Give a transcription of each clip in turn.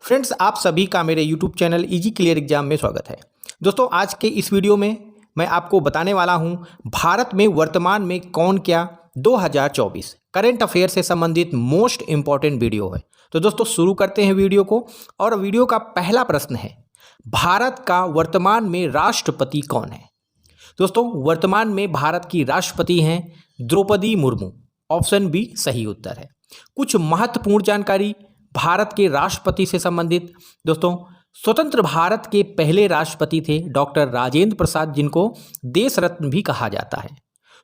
Friends, आप सभी का मेरे YouTube channel easy clear exam में स्वागत है। दोस्तों, आज के इस वीडियो में मैं आपको बताने वाला हूं भारत में वर्तमान में कौन क्या 2024 करंट अफेयर से संबंधित मोस्ट इंपॉर्टेंट वीडियो है। तो दोस्तों, शुरू करते हैं वीडियो को। और वीडियो का पहला प्रश्न है, भारत का वर्तमान में राष्ट्रपति कौन है? दोस्तों, वर्तमान में भारत की राष्ट्रपति हैं द्रौपदी मुर्मू। ऑप्शन बी सही उत्तर है। कुछ महत्वपूर्ण जानकारी भारत के राष्ट्रपति से संबंधित। दोस्तों, स्वतंत्र भारत के पहले राष्ट्रपति थे डॉक्टर राजेंद्र प्रसाद, जिनको देश रत्न भी कहा जाता है।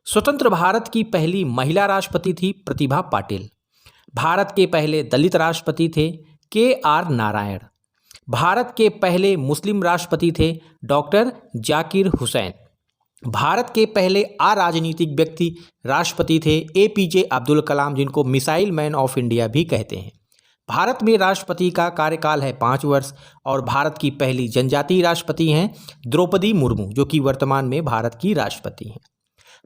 स्वतंत्र भारत की पहली महिला राष्ट्रपति थी प्रतिभा पाटिल। भारत के पहले दलित राष्ट्रपति थे KR नारायण। भारत के पहले मुस्लिम राष्ट्रपति थे डॉक्टर जाकिर हुसैन। भारत के पहले अराजनीतिक व्यक्ति राष्ट्रपति थे APJ अब्दुल कलाम, जिनको मिसाइल मैन ऑफ इंडिया भी कहते हैं। भारत में राष्ट्रपति का कार्यकाल है 5 वर्ष और भारत की पहली जनजातीय राष्ट्रपति हैं द्रौपदी मुर्मू, जो कि वर्तमान में भारत की राष्ट्रपति हैं।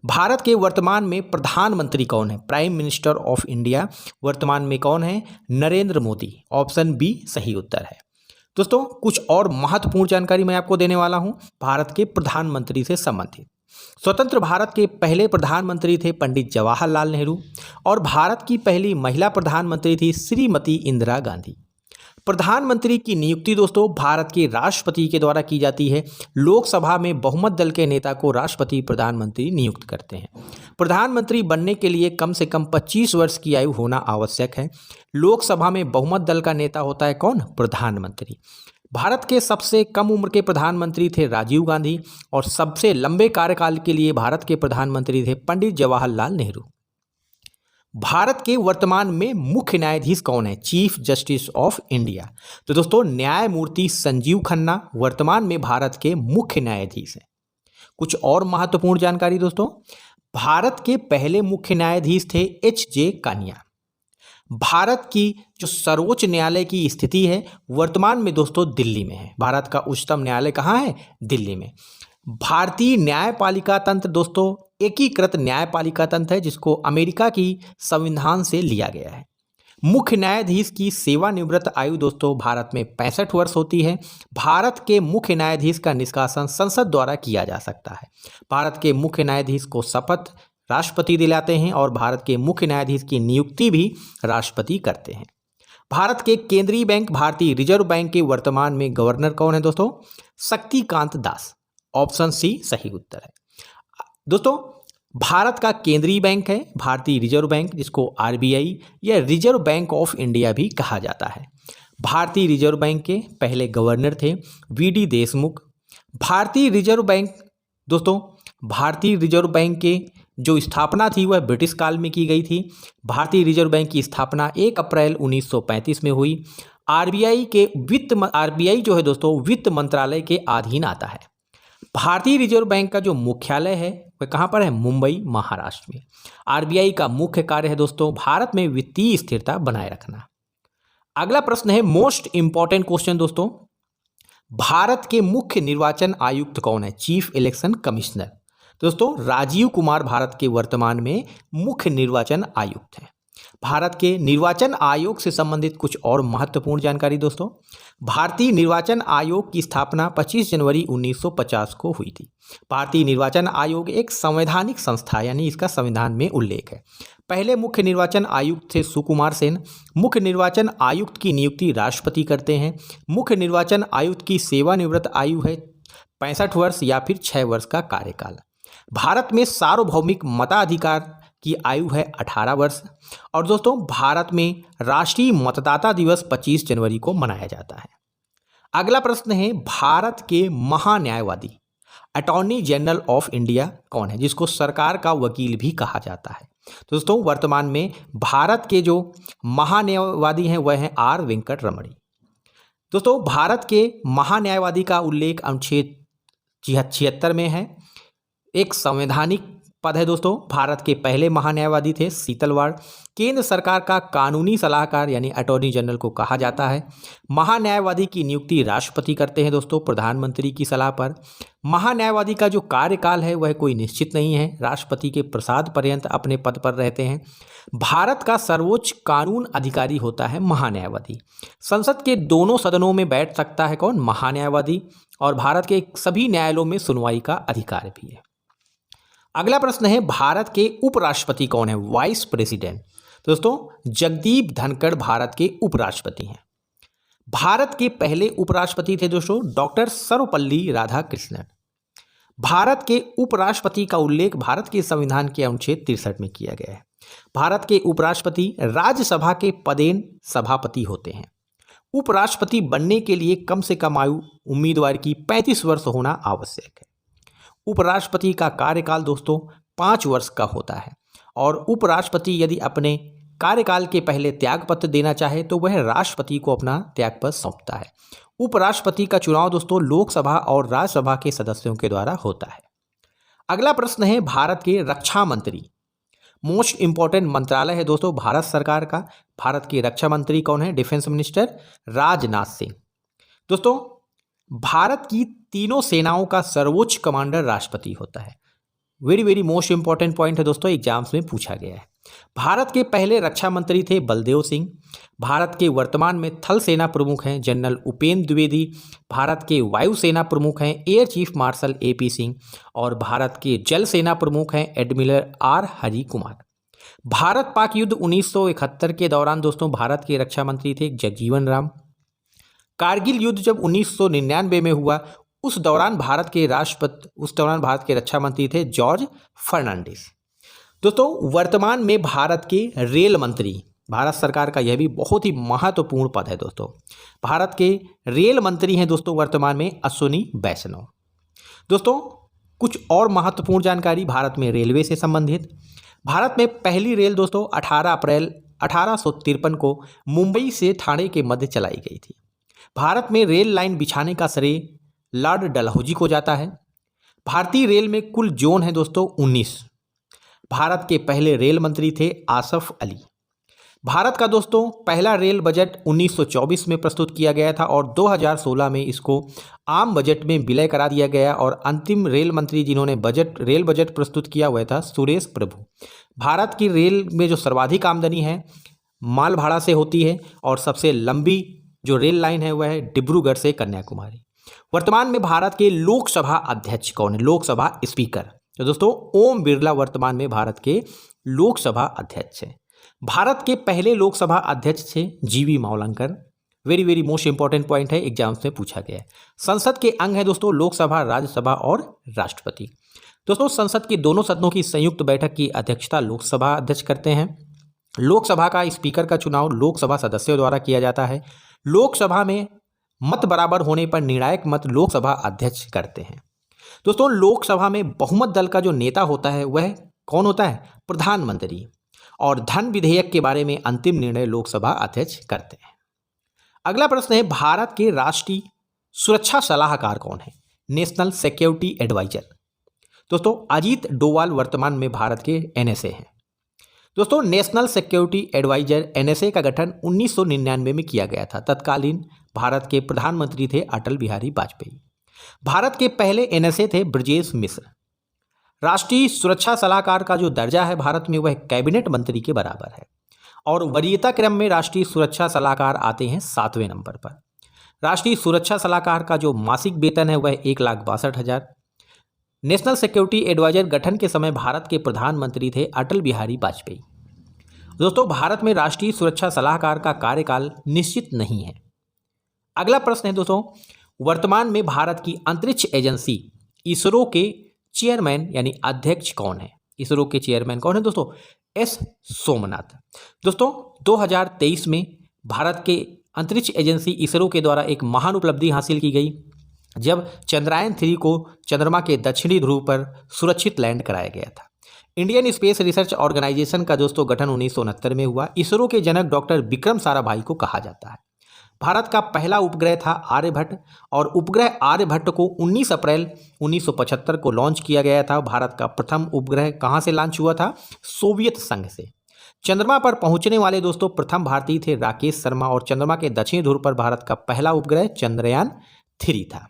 भारत के वर्तमान में प्रधानमंत्री कौन है? प्राइम मिनिस्टर ऑफ इंडिया वर्तमान में कौन है? नरेंद्र मोदी। ऑप्शन बी सही उत्तर है। दोस्तों, कुछ और महत्वपूर्ण जानकारी मैं आपको देने वाला हूं भारत के प्रधानमंत्री से संबंधित। स्वतंत्र भारत के पहले प्रधानमंत्री थे पंडित जवाहरलाल नेहरू और भारत की पहली महिला प्रधानमंत्री थी श्रीमती इंदिरा गांधी। प्रधानमंत्री की नियुक्ति दोस्तों भारत के राष्ट्रपति के द्वारा की जाती है। लोकसभा में बहुमत दल के नेता को राष्ट्रपति प्रधानमंत्री नियुक्त करते हैं। प्रधानमंत्री बनने के लिए कम से कम 25 वर्ष की आयु होना आवश्यक है। लोकसभा में बहुमत दल का नेता होता है कौन? प्रधानमंत्री। भारत के सबसे कम उम्र के प्रधानमंत्री थे राजीव गांधी और सबसे लंबे कार्यकाल के लिए भारत के प्रधानमंत्री थे पंडित जवाहरलाल नेहरू। भारत के वर्तमान में मुख्य न्यायाधीश कौन है? Chief justice of India. तो दोस्तों, न्यायमूर्ति संजीव खन्ना वर्तमान में भारत के मुख्य न्यायाधीश हैं। कुछ और महत्वपूर्ण जानकारी दोस्तों, भारत के पहले मुख्य न्यायाधीश थे HJ कानिया। भारत की जो सर्वोच्च न्यायालय की स्थिति है वर्तमान में दोस्तों दिल्ली में है। भारत का उच्चतम न्यायालय कहाँ है? दिल्ली में। भारतीय न्यायपालिका तंत्र दोस्तों एकीकृत न्यायपालिका तंत्र है, जिसको अमेरिका की संविधान से लिया गया है। मुख्य न्यायाधीश की सेवानिवृत्त आयु दोस्तों भारत में 65 वर्ष होती है। भारत के मुख्य न्यायाधीश का निष्कासन संसद द्वारा किया जा सकता है। भारत के मुख्य न्यायाधीश को शपथ राष्ट्रपति दिलाते हैं और भारत के मुख्य न्यायाधीश की नियुक्ति भी राष्ट्रपति करते हैं। भारत के केंद्रीय बैंक भारतीय रिजर्व बैंक के वर्तमान में गवर्नर कौन है दोस्तों? शक्तिकांत दास। ऑप्शन सी सही उत्तर है। दोस्तों, भारत का केंद्रीय बैंक है भारतीय रिजर्व बैंक, जिसको RBI या रिजर्व बैंक ऑफ इंडिया भी कहा जाता है। भारतीय रिजर्व बैंक के पहले गवर्नर थे VD देशमुख। भारतीय रिजर्व बैंक दोस्तों, भारतीय रिजर्व बैंक के जो स्थापना थी वह ब्रिटिश काल में की गई थी। भारतीय रिजर्व बैंक की स्थापना 1 अप्रैल 1935 में हुई। RBI जो है दोस्तों वित्त मंत्रालय के अधीन आता है। भारतीय रिजर्व बैंक का जो मुख्यालय है वह कहाँ पर है? मुंबई, महाराष्ट्र में। RBI का मुख्य कार्य है दोस्तों भारत में वित्तीय स्थिरता बनाए रखना। अगला प्रश्न है मोस्ट इंपॉर्टेंट क्वेश्चन दोस्तों, भारत के मुख्य निर्वाचन आयुक्त कौन है? Chief election commissioner. दोस्तों, राजीव कुमार भारत के वर्तमान में मुख्य निर्वाचन आयुक्त हैं। भारत के निर्वाचन आयोग से संबंधित कुछ और महत्वपूर्ण जानकारी दोस्तों, भारतीय निर्वाचन आयोग की स्थापना 25 जनवरी 1950 को हुई थी। भारतीय निर्वाचन आयोग एक संवैधानिक संस्था यानी इसका संविधान में उल्लेख है। पहले मुख्य निर्वाचन आयुक्त थे सुकुमार सेन। मुख्य निर्वाचन आयुक्त की नियुक्ति राष्ट्रपति करते हैं। मुख्य निर्वाचन आयुक्त की सेवानिवृत्त आयु है 65 वर्ष या फिर 6 वर्ष का कार्यकाल। भारत में सार्वभौमिक मताधिकार की आयु है 18 वर्ष। और दोस्तों, भारत में राष्ट्रीय मतदाता दिवस 25 जनवरी को मनाया जाता है। अगला प्रश्न है, भारत के महान्यायवादी अटॉर्नी जनरल ऑफ इंडिया कौन है? जिसको सरकार का वकील भी कहा जाता है। दोस्तों, वर्तमान में भारत के जो महान्यायवादी हैं वह हैं R वेंकट रमणी। दोस्तों, भारत के महान्यायवादी का उल्लेख अनुच्छेद 76 में है। एक संवैधानिक पद है दोस्तों। भारत के पहले महान्यायवादी थे शीतलवाड़। केंद्र सरकार का कानूनी सलाहकार यानी अटॉर्नी जनरल को कहा जाता है। महान्यायवादी की नियुक्ति राष्ट्रपति करते हैं दोस्तों प्रधानमंत्री की सलाह पर। महान्यायवादी का जो कार्यकाल है वह कोई निश्चित नहीं है, राष्ट्रपति के प्रसाद पर्यंत अपने पद पर रहते हैं। भारत का सर्वोच्च कानून अधिकारी होता है महान्यायवादी। संसद के दोनों सदनों में बैठ सकता है कौन? महान्यायवादी। और भारत के सभी न्यायालयों में सुनवाई का अधिकार भी है। अगला प्रश्न है, भारत के उपराष्ट्रपति कौन है? Vice president. दोस्तों जगदीप धनखड़ भारत के उपराष्ट्रपति हैं। भारत के पहले उपराष्ट्रपति थे दोस्तों डॉक्टर सर्वपल्ली राधाकृष्णन। भारत के उपराष्ट्रपति का उल्लेख भारत के संविधान के अनुच्छेद 63 में किया गया है। भारत के उपराष्ट्रपति राज्यसभा के पदेन सभापति होते हैं। उपराष्ट्रपति बनने के लिए कम से कम आयु उम्मीदवार की 35 वर्ष होना आवश्यक है। उपराष्ट्रपति का कार्यकाल दोस्तों 5 वर्ष का होता है और उपराष्ट्रपति यदि अपने कार्यकाल के पहले त्यागपत्र देना चाहे तो वह राष्ट्रपति को अपना त्यागपत्र सौंपता है। उपराष्ट्रपति का चुनाव दोस्तों लोकसभा और राज्यसभा के सदस्यों के द्वारा होता है। अगला प्रश्न है, भारत के रक्षा मंत्री। मोस्ट इंपॉर्टेंट मंत्रालय है दोस्तों भारत सरकार का। भारत के रक्षा मंत्री कौन है? Defence minister Rajnath Singh. दोस्तों भारत की तीनों सेनाओं का सर्वोच्च कमांडर राष्ट्रपति होता है। वेरी मोस्ट इंपॉर्टेंट पॉइंट है दोस्तों, एग्जाम्स में पूछा गया है। भारत के पहले रक्षा मंत्री थे बलदेव सिंह। भारत के वर्तमान में थल सेना प्रमुख हैं जनरल उपेंद्र द्विवेदी। भारत के वायुसेना प्रमुख हैं air chief marshal AP Singh और भारत के जल सेना प्रमुख हैं एडमिरल R हरि कुमार। भारत पाक युद्ध 1971 के दौरान दोस्तों भारत के रक्षा मंत्री थे जगजीवन राम। कारगिल युद्ध जब 1999 में हुआ उस दौरान भारत के रक्षा मंत्री थे जॉर्ज फर्नांडिस। दोस्तों वर्तमान में भारत के रेल मंत्री, भारत सरकार का यह भी बहुत ही महत्वपूर्ण पद है दोस्तों। भारत के रेल मंत्री हैं दोस्तों वर्तमान में अश्विनी वैष्णव। दोस्तों कुछ और महत्वपूर्ण जानकारी भारत में रेलवे से संबंधित। भारत में पहली रेल दोस्तों 18 अप्रैल 1853 को मुंबई से ठाणे के मध्य चलाई गई थी। भारत में रेल लाइन बिछाने का श्रेय लॉर्ड डलहौजी को जाता है। भारतीय रेल में कुल जोन है दोस्तों 19। भारत के पहले रेल मंत्री थे आसफ अली। भारत का दोस्तों पहला रेल बजट 1924 में प्रस्तुत किया गया था और 2016 में इसको आम बजट में विलय करा दिया गया और अंतिम रेल मंत्री जिन्होंने रेल बजट प्रस्तुत किया हुआ था सुरेश प्रभु। भारत की रेल में जो सर्वाधिक आमदनी है माल भाड़ा से होती है और सबसे लंबी जो रेल लाइन है वह है डिब्रूगढ़ से कन्याकुमारी। वर्तमान में भारत के लोकसभा अध्यक्ष कौन है? लोकसभा स्पीकर। तो दोस्तों ओम बिरला वर्तमान में भारत के लोकसभा अध्यक्ष हैं। भारत के पहले लोकसभा अध्यक्ष थे GV Mavalankar. Very most important point है, एग्जाम्स में पूछा गया है। संसद के अंग है दोस्तों लोकसभा, राज्यसभा और राष्ट्रपति। दोस्तों संसद के दोनों सदनों की संयुक्त बैठक की अध्यक्षता लोकसभा अध्यक्ष करते हैं। लोकसभा का स्पीकर का चुनाव लोकसभा सदस्यों द्वारा किया जाता है। लोकसभा में मत बराबर होने पर निर्णायक मत लोकसभा अध्यक्ष करते हैं। दोस्तों लोकसभा में बहुमत दल का जो नेता होता है वह कौन होता है? प्रधानमंत्री। और धन विधेयक के बारे में अंतिम निर्णय लोकसभा अध्यक्ष करते हैं। अगला प्रश्न है, भारत के राष्ट्रीय सुरक्षा सलाहकार कौन है? National security adviser. दोस्तों अजीत डोवाल वर्तमान में भारत के NSA हैं। दोस्तों नेशनल सिक्योरिटी एडवाइजर NSA का गठन 1999 में किया गया था। तत्कालीन भारत के प्रधानमंत्री थे अटल बिहारी वाजपेयी। भारत के पहले NSA थे ब्रजेश मिश्र। राष्ट्रीय सुरक्षा सलाहकार का जो दर्जा है भारत में वह कैबिनेट मंत्री के बराबर है और वरीयता क्रम में राष्ट्रीय सुरक्षा सलाहकार आते हैं 7वें नंबर पर। राष्ट्रीय सुरक्षा सलाहकार का जो मासिक वेतन है वह 1,62,000। नेशनल सिक्योरिटी एडवाइजर गठन के समय भारत के प्रधानमंत्री थे अटल बिहारी वाजपेयी। दोस्तों भारत में राष्ट्रीय सुरक्षा सलाहकार का कार्यकाल निश्चित नहीं है। अगला प्रश्न है दोस्तों, वर्तमान में भारत की अंतरिक्ष एजेंसी इसरो के चेयरमैन यानी अध्यक्ष कौन है? इसरो के चेयरमैन कौन है दोस्तों? S सोमनाथ। दोस्तों 2023 में भारत के अंतरिक्ष एजेंसी इसरो के द्वारा एक महान उपलब्धि हासिल की गई जब चंद्रयान 3 को चंद्रमा के दक्षिणी ध्रुव पर सुरक्षित लैंड कराया गया था। इंडियन स्पेस रिसर्च ऑर्गेनाइजेशन का दोस्तों गठन 1969 में हुआ। इसरो के जनक डॉक्टर विक्रम साराभाई को कहा जाता है। भारत का पहला उपग्रह था आर्यभट्ट और उपग्रह आर्यभट्ट को 19 अप्रैल 1975 को लॉन्च किया गया था। भारत का प्रथम उपग्रह कहां से लॉन्च हुआ था? सोवियत संघ से। चंद्रमा पर पहुंचने वाले दोस्तों प्रथम भारतीय थे राकेश शर्मा और चंद्रमा के दक्षिणी ध्रुव पर भारत का पहला उपग्रह चंद्रयान 3 था।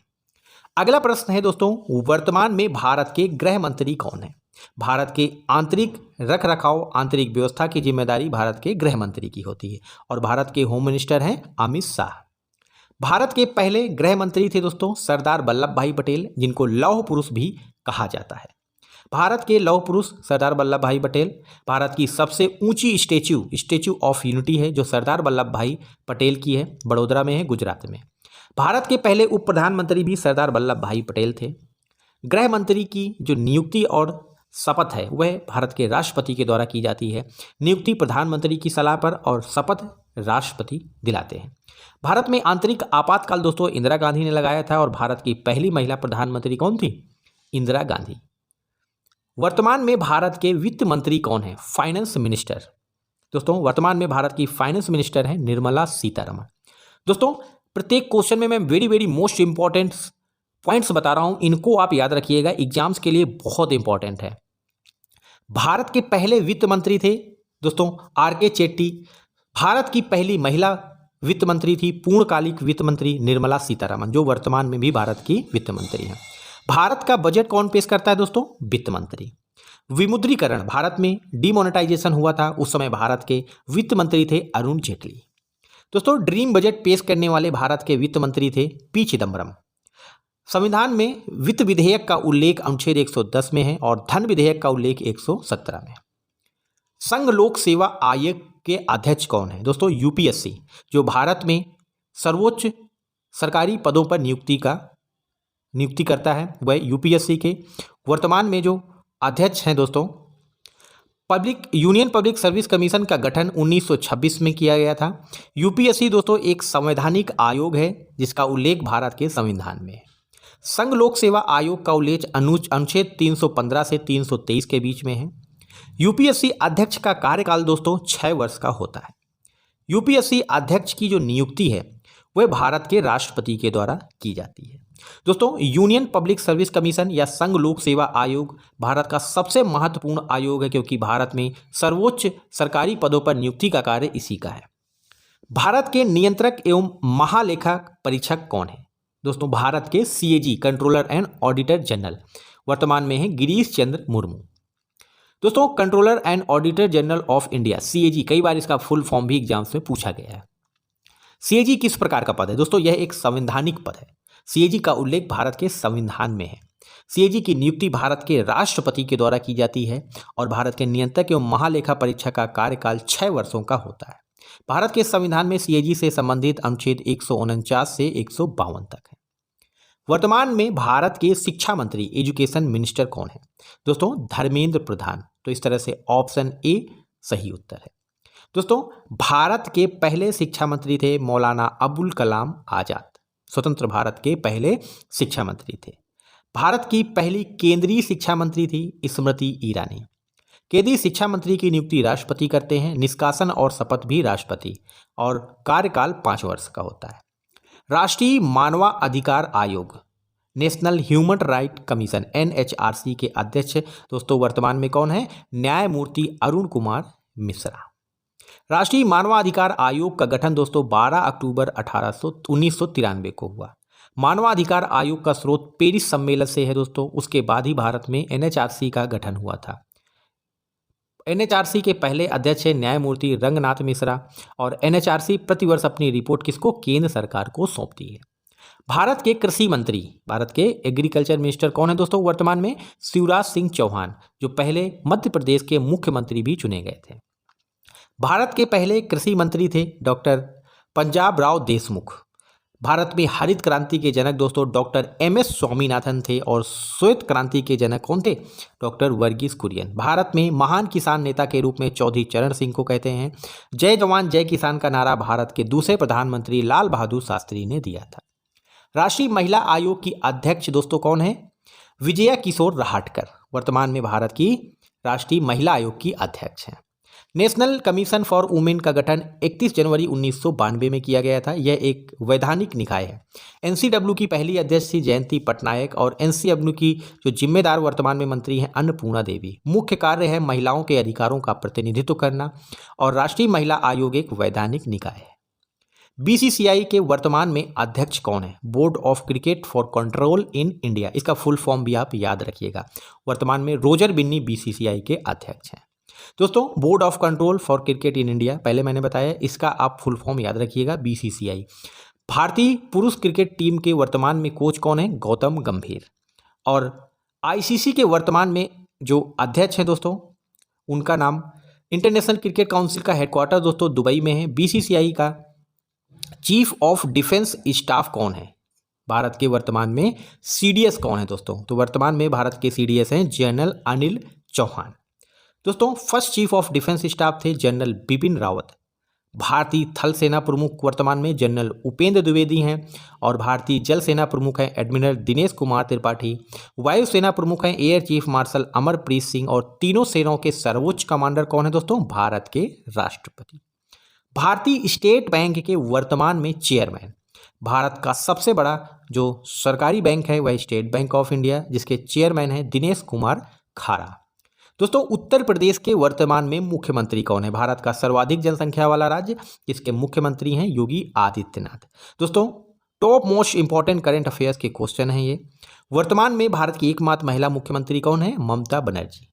अगला प्रश्न है दोस्तों, वर्तमान में भारत के गृह मंत्री कौन है? भारत के आंतरिक रख रखाव आंतरिक व्यवस्था की जिम्मेदारी भारत के गृह मंत्री की होती है और भारत के होम मिनिस्टर हैं अमित शाह। भारत के पहले गृह मंत्री थे दोस्तों सरदार वल्लभ भाई पटेल, जिनको लौह पुरुष भी कहा जाता है। भारत के लौह पुरुष सरदार वल्लभ भाई पटेल। भारत की सबसे ऊंची स्टेच्यू ऑफ यूनिटी है जो सरदार वल्लभ भाई पटेल की है, बड़ोदरा में है, गुजरात में। भारत के पहले उप प्रधानमंत्री भी सरदार वल्लभ भाई पटेल थे। गृह मंत्री की जो नियुक्ति और शपथ है वह भारत के राष्ट्रपति के द्वारा की जाती है। नियुक्ति प्रधानमंत्री की सलाह पर और शपथ राष्ट्रपति दिलाते हैं। भारत में आंतरिक आपातकाल दोस्तों इंदिरा गांधी ने लगाया था और भारत की पहली महिला प्रधानमंत्री कौन थी? इंदिरा गांधी। वर्तमान में भारत के वित्त मंत्री कौन है? Finance minister. दोस्तों वर्तमान में भारत की फाइनेंस मिनिस्टर है निर्मला सीतारमण। दोस्तों प्रत्येक क्वेश्चन में मैं वेरी मोस्ट इंपॉर्टेंट पॉइंट्स बता रहा हूं, इनको आप याद रखिएगा, एग्जाम्स के लिए बहुत इंपॉर्टेंट है। भारत के पहले वित्त मंत्री थे दोस्तों आर.के. चेट्टी। भारत की पहली महिला वित्त मंत्री थी पूर्णकालिक वित्त मंत्री निर्मला सीतारमण, जो वर्तमान में भी भारत की वित्त मंत्री हैं। भारत का बजट कौन पेश करता है दोस्तों? वित्त मंत्री। विमुद्रीकरण, भारत में डिमोनेटाइजेशन हुआ था, उस समय भारत के वित्त मंत्री थे अरुण जेटली। दोस्तों ड्रीम बजट पेश करने वाले भारत के वित्त मंत्री थे पी चिदम्बरम। संविधान में वित्त विधेयक का उल्लेख अनुच्छेद 110 में है और धन विधेयक का उल्लेख 117 में। संघ लोक सेवा आयोग के अध्यक्ष कौन है? दोस्तों यूपीएससी, जो भारत में सर्वोच्च सरकारी पदों पर नियुक्ति करता है, वह यूपीएससी के वर्तमान में जो अध्यक्ष हैं दोस्तों यूनियन पब्लिक सर्विस कमीशन का गठन 1926 में किया गया था। यूपीएससी दोस्तों एक संवैधानिक आयोग है जिसका उल्लेख भारत के संविधान में है। संघ लोक सेवा आयोग का उल्लेख अनुच्छेद 315 से 323 के बीच में है। यूपीएससी अध्यक्ष का कार्यकाल दोस्तों 6 वर्ष का होता है। यूपीएससी अध्यक्ष की जो नियुक्ति है वह भारत के राष्ट्रपति के द्वारा की जाती है। दोस्तों यूनियन पब्लिक सर्विस कमीशन या संघ लोक सेवा आयोग भारत का सबसे महत्वपूर्ण आयोग है क्योंकि भारत में सर्वोच्च सरकारी पदों पर नियुक्ति का कार्य इसी का है। भारत के नियंत्रक एवं महालेखा परीक्षक कौन है? दोस्तों भारत के CAG controller and auditor general वर्तमान में है गिरीश चंद्र मुर्मू। दोस्तों controller and auditor general of India CAG, कई बार इसका फुल फॉर्म भी एग्जाम्स में पूछा गया है। सीएजी किस प्रकार का पद है? दोस्तों यह एक संवैधानिक पद है। सीएजी का उल्लेख भारत के संविधान में है। सीएजी की नियुक्ति भारत के राष्ट्रपति के द्वारा की जाती है और भारत के नियंत्रक एवं महालेखा परीक्षक का कार्यकाल 6 वर्षों का होता है। भारत के संविधान में सीएजी से संबंधित अनुच्छेद 149 से 152 तक है। वर्तमान में भारत के शिक्षा मंत्री एजुकेशन मिनिस्टर कौन है? दोस्तों धर्मेंद्र प्रधान। तो इस तरह से ऑप्शन ए सही उत्तर है। दोस्तों भारत के पहले शिक्षा मंत्री थे मौलाना अबुल कलाम आजाद, स्वतंत्र भारत के पहले शिक्षा मंत्री थे। भारत की पहली केंद्रीय शिक्षा मंत्री थी स्मृति ईरानी। केंद्रीय शिक्षा मंत्री की नियुक्ति राष्ट्रपति करते हैं। निष्कासन और शपथ भी राष्ट्रपति और कार्यकाल 5 वर्ष का होता है। राष्ट्रीय मानवाधिकार आयोग national human right commission NHRC के अध्यक्ष दोस्तों वर्तमान में कौन है? न्यायमूर्ति अरुण कुमार मिश्रा। राष्ट्रीय मानवाधिकार आयोग का गठन दोस्तों 12 अक्टूबर 1993 को हुआ। मानवाधिकार आयोग का स्रोत पेरिस सम्मेलन से है दोस्तों। उसके बाद ही भारत में एनएचआरसी का गठन हुआ था। एनएचआरसी के पहले अध्यक्ष है न्यायमूर्ति रंगनाथ मिश्रा और एनएचआरसी प्रतिवर्ष अपनी रिपोर्ट किसको? केंद्र सरकार को सौंपती है। भारत के कृषि मंत्री, भारत के एग्रीकल्चर मिनिस्टर कौन है दोस्तों वर्तमान में? शिवराज सिंह चौहान, जो पहले मध्य प्रदेश के मुख्यमंत्री भी चुने गए थे। भारत के पहले कृषि मंत्री थे डॉक्टर पंजाब राव देशमुख। भारत में हरित क्रांति के जनक दोस्तों डॉक्टर एम.एस. स्वामीनाथन थे और श्वेत क्रांति के जनक कौन थे? डॉक्टर वर्गीस कुरियन। भारत में महान किसान नेता के रूप में चौधरी चरण सिंह को कहते हैं। जय जवान जय किसान का नारा भारत के दूसरे प्रधानमंत्री लाल बहादुर शास्त्री ने दिया था। राष्ट्रीय महिला आयोग की अध्यक्ष दोस्तों कौन है? विजया किशोर रहाटकर, वर्तमान में भारत की राष्ट्रीय महिला आयोग की अध्यक्ष हैं। नेशनल कमीशन फॉर वुमेन का गठन 31 जनवरी 1992 में किया गया था। यह एक वैधानिक निकाय है। एनसीडब्ल्यू की पहली अध्यक्ष थी जयंती पटनायक और एनसीडब्ल्यू की जो जिम्मेदार वर्तमान में मंत्री हैं अन्नपूर्णा देवी। मुख्य कार्य है महिलाओं के अधिकारों का प्रतिनिधित्व करना और राष्ट्रीय महिला आयोग एक वैधानिक निकाय है। बीसीसीआई के वर्तमान में अध्यक्ष कौन है? Board of cricket for control in India, इसका फुल फॉर्म भी आप याद रखिएगा। वर्तमान में रोजर बिन्नी बीसीसीआई के अध्यक्ष हैं। दोस्तों, board of control for cricket in India पहले मैंने बताया, इसका आप फुल फॉर्म याद रखिएगा बीसीसीआई। भारतीय पुरुष क्रिकेट टीम के वर्तमान में कोच कौन है? गौतम गंभीर। और आईसीसी के वर्तमान में जो अध्यक्ष हैं दोस्तों, उनका नाम, इंटरनेशनल क्रिकेट काउंसिल का हेडक्वार्टर दोस्तों दुबई में है। बीसीसीआई का चीफ ऑफ डिफेंस स्टाफ कौन है? भारत के वर्तमान में सीडीएस कौन है दोस्तों? तो वर्तमान में भारत के सीडीएस हैं जनरल अनिल चौहान। दोस्तों, first chief of defence staff थे जनरल बिपिन रावत। भारतीय थल सेना प्रमुख वर्तमान में जनरल उपेंद्र द्विवेदी हैं और भारतीय जल सेना प्रमुख हैं एडमिरल दिनेश कुमार त्रिपाठी। वायुसेना प्रमुख हैं air chief marshal Amarpreet Singh और तीनों सेनाओं के सर्वोच्च कमांडर कौन है दोस्तों? भारत के राष्ट्रपति। भारतीय स्टेट बैंक के वर्तमान में चेयरमैन, भारत का सबसे बड़ा जो सरकारी बैंक है वह स्टेट बैंक ऑफ इंडिया, जिसके चेयरमैन हैं दिनेश कुमार खारा। दोस्तों, उत्तर प्रदेश के वर्तमान में मुख्यमंत्री कौन है? भारत का सर्वाधिक जनसंख्या वाला राज्य, इसके मुख्यमंत्री हैं योगी आदित्यनाथ। दोस्तों, top most important current affairs के क्वेश्चन हैं ये। वर्तमान में भारत की एकमात्र महिला मुख्यमंत्री कौन है? Mamata Banerjee.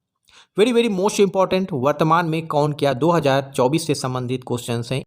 Very very most important, वर्तमान में कौन क्या 2024 से संबंधित क्वेश्चन हैं,